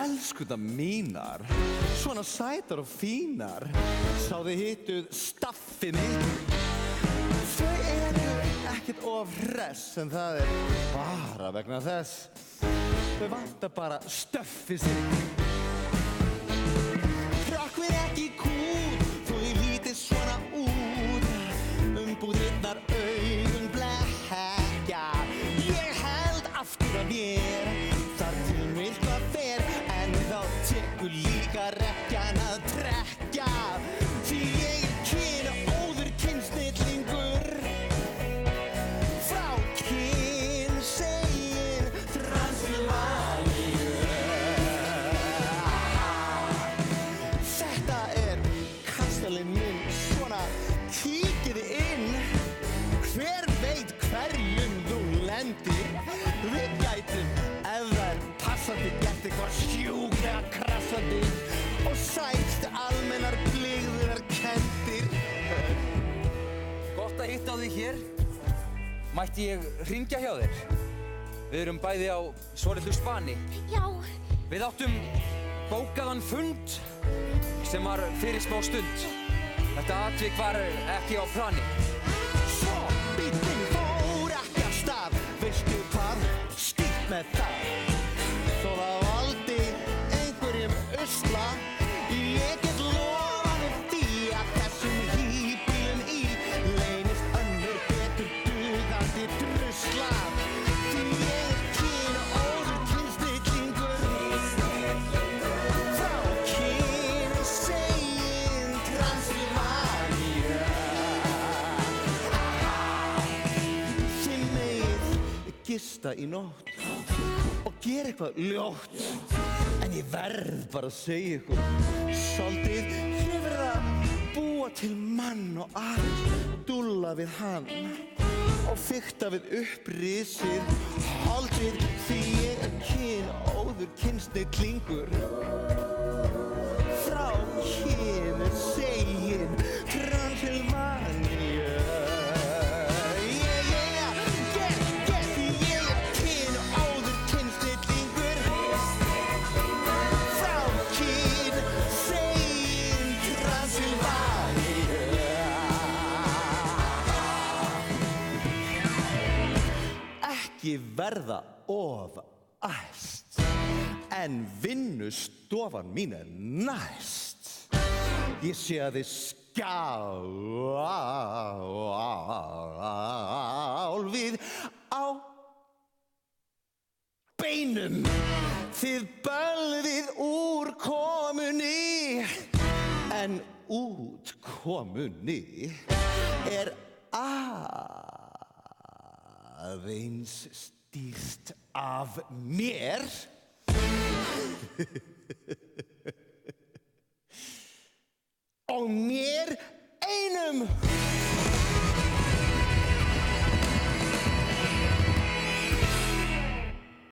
Elskurnar mínar, svona sætar og fínar, sá þið hittuð staffið mitt. Þau eru ekkert of hress, en það bara vegna þess. Þau vantar bara stöffið sitt. Hrökkvið ekki kút, þó ég lítið svona út. Umbúðirnar augun blekkja. Ég held aftur af mér, þar til eitthvað fer, en þá tekur líka rekkjan að trekkja. Því ég kynóður kynsnillingur, frá kynsegin Transylvaníu. Þetta kastalinn minn, svona kíkiði inn. Hver veit hverjum þú lendir? Við gætum, ef það passandi, gert eitthvað sjúklega krassandi og sætt almennar blygðunar kenndir. Gott að hitta á þig hér. Mætti ég hringja hjá þér? Við erum bæði á svolitlu spani. Já. Við áttum bókaðan fund sem var fyrir smá stund. Þetta atvik var ekki á plani. Svo bíllinn fór ekki af stað, veistu hvað? Skýrt með það. Þó það valdi einhverjum usla, ég get lofað því að þessum híbýlum í leynist önnur betur dugandi drusla. Því ég kynóður kynsnillingur, frá kynsegin Transylvaníu. Þið megið gista í nótt og gera eitthvað ljótt, en ég verð bara að segja ykkur soldið. Ég verð að búa til mann og aðeins dúlla við hann og fikta við upprisið holdið, því ég kynóður kynsnillingur, frá kynsegin Transylvaníu. Ekki verða of æst, en vinnustofan mín næst. Ég sé að þið skjálfið á beinum. Þið bölvið úr komunni, en útkomunni aðeins stýrt af mér. Og mér einum.